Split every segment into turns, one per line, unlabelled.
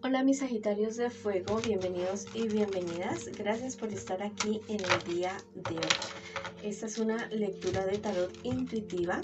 Hola mis Sagitarios de Fuego, bienvenidos y bienvenidas. Gracias por estar aquí en el día de hoy. Esta es una lectura de tarot intuitiva,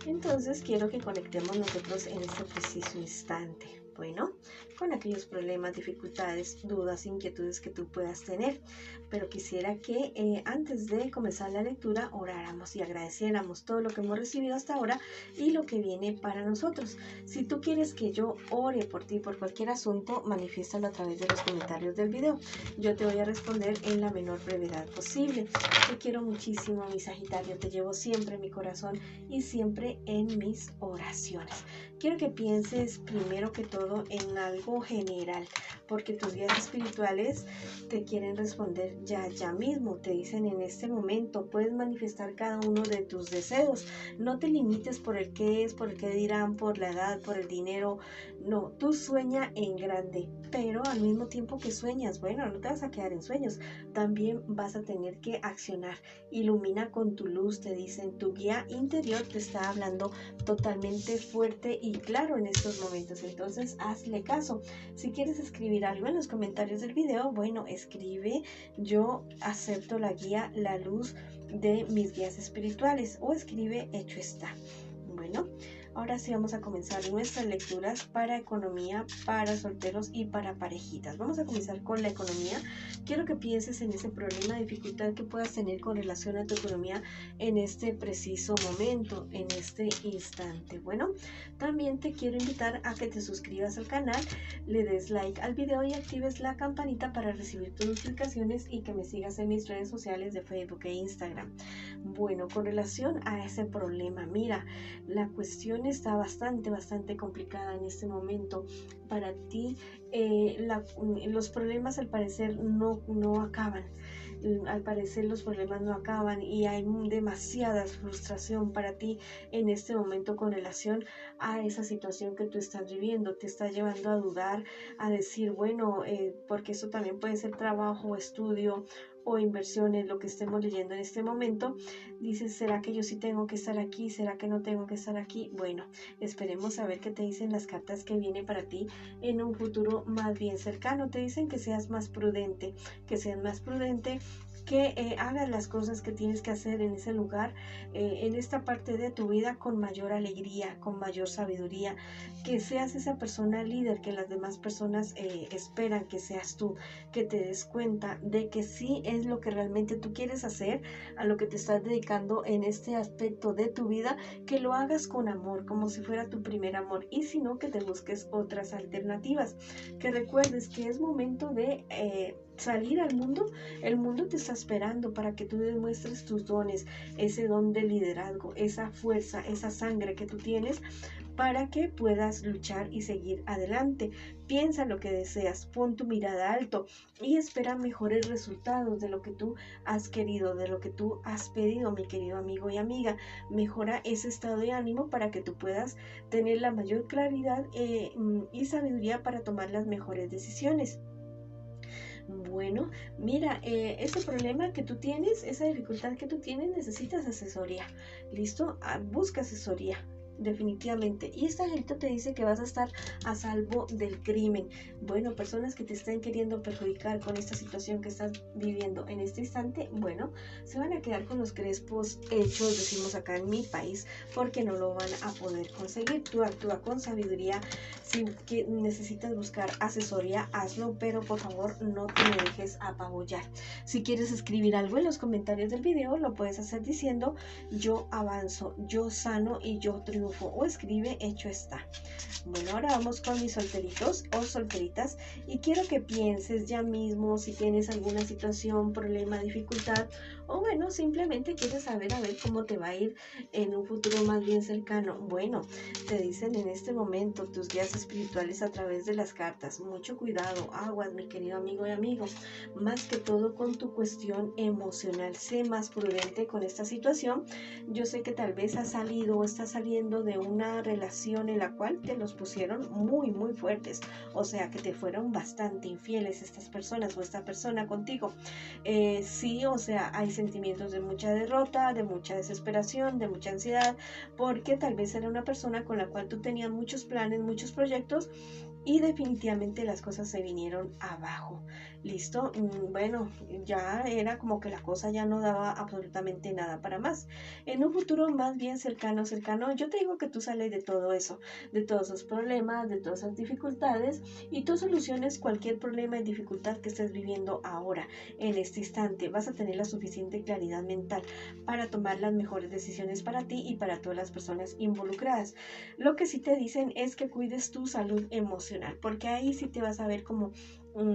entonces quiero que conectemos nosotros en este preciso instante. Bueno, con aquellos problemas, dificultades, dudas, inquietudes que tú puedas tener. Pero quisiera que antes de comenzar la lectura oráramos y agradeciéramos todo lo que hemos recibido hasta ahora y lo que viene para nosotros. Si tú quieres que yo ore por ti, por cualquier asunto, manifiéstalo a través de los comentarios del video. Yo te voy a responder en la menor brevedad posible. Te quiero muchísimo, mi Sagitario. Te llevo siempre en mi corazón y siempre en mis oraciones. Quiero que pienses primero que todo en algo general, porque tus guías espirituales te quieren responder ya mismo. Te dicen en este momento, puedes manifestar cada uno de tus deseos. No te limites por el qué es, por el qué dirán, por la edad, por el dinero. No, tú sueña en grande, pero al mismo tiempo que sueñas, bueno, no te vas a quedar en sueños, también vas a tener que accionar. Ilumina con tu luz, te dicen, tu guía interior te está hablando totalmente fuerte y claro en estos momentos, entonces hazle caso. Si quieres escribir algo en los comentarios del video, bueno, escribe, yo acepto la guía, la luz de mis guías espirituales, o escribe hecho está. Bueno, ahora sí vamos a comenzar nuestras lecturas para economía, para solteros y para parejitas. Vamos a comenzar con la economía. Quiero que pienses en ese problema, dificultad que puedas tener con relación a tu economía en este preciso momento, en este instante. Bueno, también te quiero invitar a que te suscribas al canal, le des like al video y actives la campanita para recibir tus notificaciones y que me sigas en mis redes sociales de Facebook e Instagram. Bueno, con relación a ese problema, mira, la cuestión está bastante complicada en este momento para ti. Los problemas al parecer no acaban. Al parecer los problemas no acaban y hay demasiada frustración para ti en este momento con relación a esa situación que tú estás viviendo. Te está llevando a dudar, a decir, bueno, porque eso también puede ser trabajo, estudio o inversiones, lo que estemos leyendo en este momento. Dices, ¿será que yo sí tengo que estar aquí? ¿Será que no tengo que estar aquí? Bueno, esperemos a ver qué te dicen las cartas que vienen para ti en un futuro más bien cercano. Te dicen que seas más prudente, que hagas las cosas que tienes que hacer en ese lugar, en esta parte de tu vida con mayor alegría, con mayor sabiduría, que seas esa persona líder que las demás personas esperan que seas tú, que te des cuenta de que sí es lo que realmente tú quieres hacer, a lo que te estás dedicando en este aspecto de tu vida, que lo hagas con amor, como si fuera tu primer amor, y si no, que te busques otras alternativas, que recuerdes que es momento de salir al mundo. El mundo te está esperando para que tú demuestres tus dones, ese don de liderazgo, esa fuerza, esa sangre que tú tienes, para que puedas luchar y seguir adelante. Piensa lo que deseas, pon tu mirada alto y espera mejores resultados de lo que tú has querido, de lo que tú has pedido, mi querido amigo y amiga. Mejora ese estado de ánimo para que tú puedas tener la mayor claridad y sabiduría para tomar las mejores decisiones. Bueno, mira, ese problema que tú tienes, esa dificultad que tú tienes, necesitas asesoría. ¿Listo? Busca asesoría. Definitivamente. Y esta gente te dice que vas a estar a salvo del crimen. Bueno, personas que te estén queriendo perjudicar con esta situación que estás viviendo en este instante, bueno, se van a quedar con los crespos hechos, decimos acá en mi país, porque no lo van a poder conseguir. Tú actúa con sabiduría. Si necesitas buscar asesoría, hazlo, pero por favor no te me dejes apabullar. Si quieres escribir algo en los comentarios del video, lo puedes hacer diciendo yo avanzo, yo sano y yo triunfo, o escribe hecho está. Bueno, ahora vamos con mis solteritos o solteritas y quiero que pienses ya mismo si tienes alguna situación, problema, dificultad, o bueno, simplemente quieres saber a ver cómo te va a ir en un futuro más bien cercano. Bueno, te dicen en este momento tus guías espirituales a través de las cartas, mucho cuidado, aguas, mi querido amigo y amigo, más que todo con tu cuestión emocional. Sé más prudente con esta situación. Yo sé que tal vez has salido o estás saliendo de una relación en la cual te los pusieron muy fuertes, o sea que te fueron bastante infieles estas personas o esta persona contigo. Sí, o sea, hay sentimientos de mucha derrota, de mucha desesperación, de mucha ansiedad, porque tal vez era una persona con la cual tú tenías muchos planes, muchos proyectos, y definitivamente las cosas se vinieron abajo. ¿Listo? Bueno, ya era como que la cosa ya no daba absolutamente nada para más. En un futuro más bien cercano, yo te digo que tú sales de todo eso, de todos esos problemas, de todas esas dificultades, y tú soluciones cualquier problema y dificultad que estés viviendo ahora, en este instante. Vas a tener la suficiente claridad mental para tomar las mejores decisiones para ti y para todas las personas involucradas. Lo que sí te dicen es que cuides tu salud emocional, porque ahí sí te vas a ver como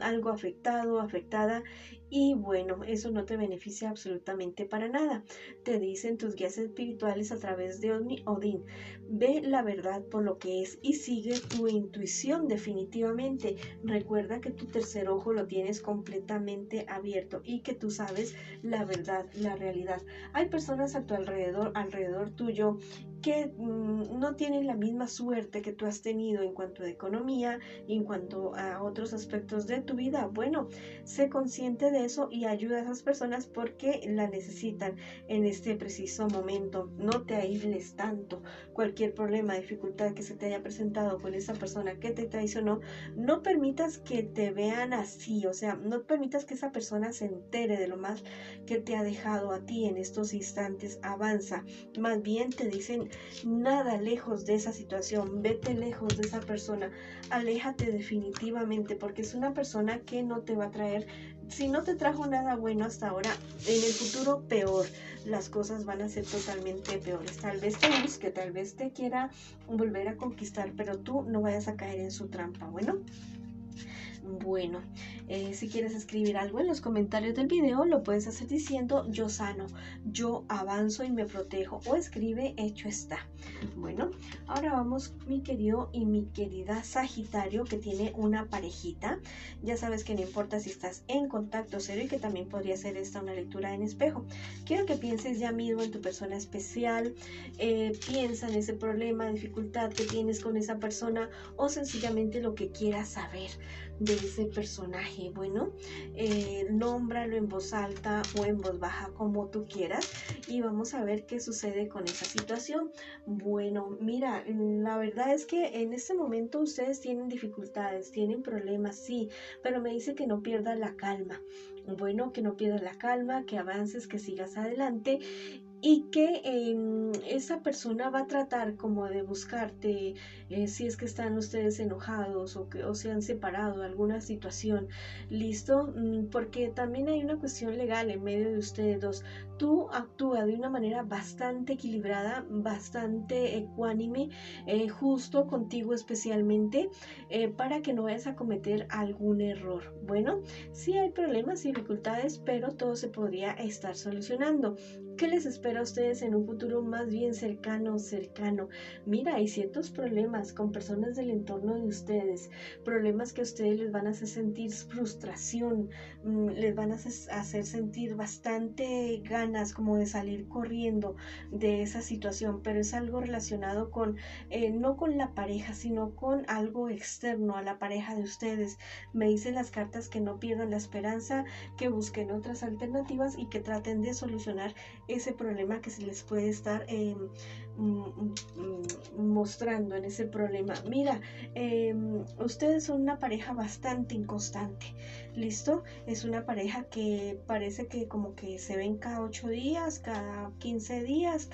algo afectado, afectada, y bueno, eso no te beneficia absolutamente para nada. Te dicen tus guías espirituales a través de Odín: ve la verdad por lo que es y sigue tu intuición definitivamente. Recuerda que tu tercer ojo lo tienes completamente abierto y que tú sabes la verdad, la realidad. Hay personas a tu alrededor tuyo, que no tienen la misma suerte que tú has tenido en cuanto a economía y en cuanto a otros aspectos de tu vida. Bueno, sé consciente de eso y ayuda a esas personas porque la necesitan en este preciso momento. No te aísles tanto. Cualquier problema, dificultad que se te haya presentado con esa persona que te traicionó, no permitas que te vean así. O sea, no permitas que esa persona se entere de lo más que te ha dejado a ti en estos instantes. Avanza. Más bien te dicen: nada lejos de esa situación, vete lejos de esa persona, aléjate definitivamente, porque es una persona que no te va a traer, si no te trajo nada bueno hasta ahora, en el futuro peor. Las cosas van a ser totalmente peores. Tal vez te busque, tal vez te quiera volver a conquistar, pero tú no vayas a caer en su trampa. Bueno, si quieres escribir algo en los comentarios del video, lo puedes hacer diciendo: yo sano, yo avanzo y me protejo, o escribe: hecho está. Bueno, ahora vamos, mi querido y mi querida Sagitario, que tiene una parejita. Ya sabes que no importa si estás en contacto cero, y que también podría ser esta una lectura en espejo. Quiero que pienses ya mismo en tu persona especial. Piensa en ese problema, dificultad que tienes con esa persona, o sencillamente lo que quieras saber de ese personaje. Bueno, nómbralo en voz alta o en voz baja, como tú quieras, y vamos a ver qué sucede con esa situación. Bueno, mira, la verdad es que en este momento ustedes tienen dificultades, tienen problemas, sí, pero me dice que no pierdas la calma. Bueno, que no pierdas la calma, que avances, que sigas adelante, y que esa persona va a tratar como de buscarte, si es que están ustedes enojados, o se han separado, alguna situación. ¿Listo? Porque también hay una cuestión legal en medio de ustedes dos. Tú actúa de una manera bastante equilibrada, bastante ecuánime, justo contigo especialmente, para que no vayas a cometer algún error. Bueno, sí hay problemas y dificultades, pero todo se podría estar solucionando. ¿Qué les espera a ustedes en un futuro más bien cercano? Mira, hay ciertos problemas con personas del entorno de ustedes, problemas que a ustedes les van a hacer sentir frustración, les van a hacer sentir bastante ganas como de salir corriendo de esa situación, pero es algo relacionado con, no con la pareja, sino con algo externo a la pareja de ustedes. Me dicen las cartas que no pierdan la esperanza, que busquen otras alternativas y que traten de solucionar ese problema que se les puede estar mostrando en ese problema. Mira, ustedes son una pareja bastante inconstante. ¿Listo? Es una pareja que parece que como que se ven cada 8 días, cada 15 días,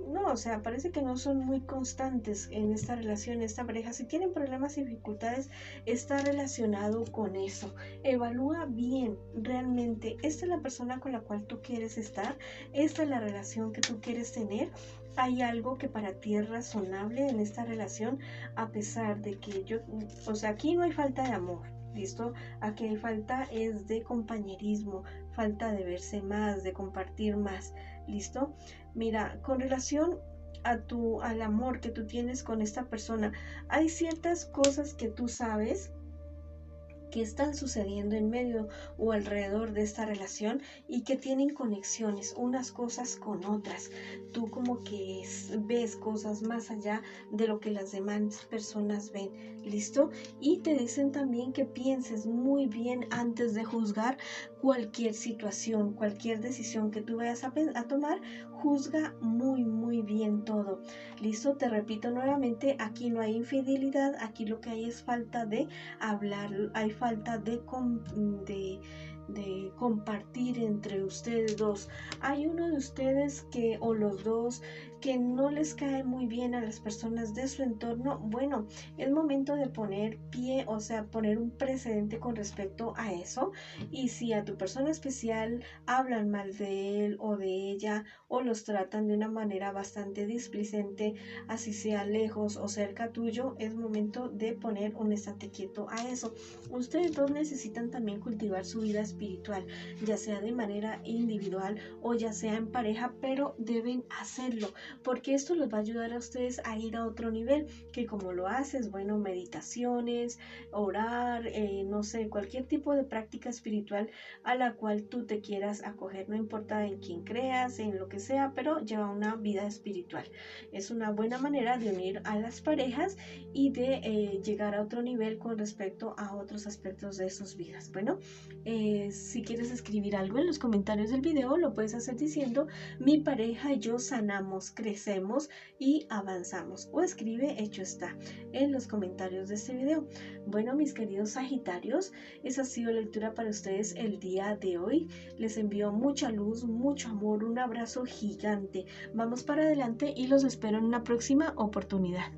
no, o sea, parece que no son muy constantes en esta relación, esta pareja. Si tienen problemas y dificultades, está relacionado con eso. Evalúa bien, realmente, esta es la persona con la cual tú quieres estar, esta es la relación que tú quieres tener. Hay algo que para ti es razonable en esta relación, a pesar de que o sea, aquí no hay falta de amor. ¿Listo? Aquí hay falta es de compañerismo, falta de verse más, de compartir más. ¿Listo? Mira, con relación al amor que tú tienes con esta persona, hay ciertas cosas que tú sabes que están sucediendo en medio o alrededor de esta relación, y que tienen conexiones unas cosas con otras. Tú como que ves cosas más allá de lo que las demás personas ven. ¿Listo? Y te dicen también que pienses muy bien antes de juzgar cualquier situación, cualquier decisión que tú vayas a tomar. juzga muy bien todo. Listo, te repito nuevamente, aquí no hay infidelidad, aquí lo que hay es falta de hablar, hay falta de compartir entre ustedes dos. Hay uno de ustedes que, o los dos, que no les cae muy bien a las personas de su entorno. Bueno, es momento de poner pie, o sea, poner un precedente con respecto a eso. Y si a tu persona especial hablan mal de él o de ella, o los tratan de una manera bastante displicente, así sea lejos o cerca tuyo, es momento de poner un estate quieto a eso. Ustedes dos necesitan también cultivar su vida espiritual, ya sea de manera individual o ya sea en pareja, pero deben hacerlo, porque esto les va a ayudar a ustedes a ir a otro nivel, que como lo haces, bueno, meditaciones, orar, no sé, cualquier tipo de práctica espiritual a la cual tú te quieras acoger, no importa en quién creas, en lo que sea, pero lleva una vida espiritual. Es una buena manera de unir a las parejas y de llegar a otro nivel con respecto a otros aspectos de sus vidas. Bueno, si quieres escribir algo en los comentarios del video, lo puedes hacer diciendo: mi pareja y yo sanamos, crecemos y avanzamos, o escribe hecho está en los comentarios de este video. Bueno, mis queridos Sagitarios, esa ha sido la lectura para ustedes el día de hoy. Les envío mucha luz, mucho amor, un abrazo gigante. Vamos para adelante y los espero en una próxima oportunidad.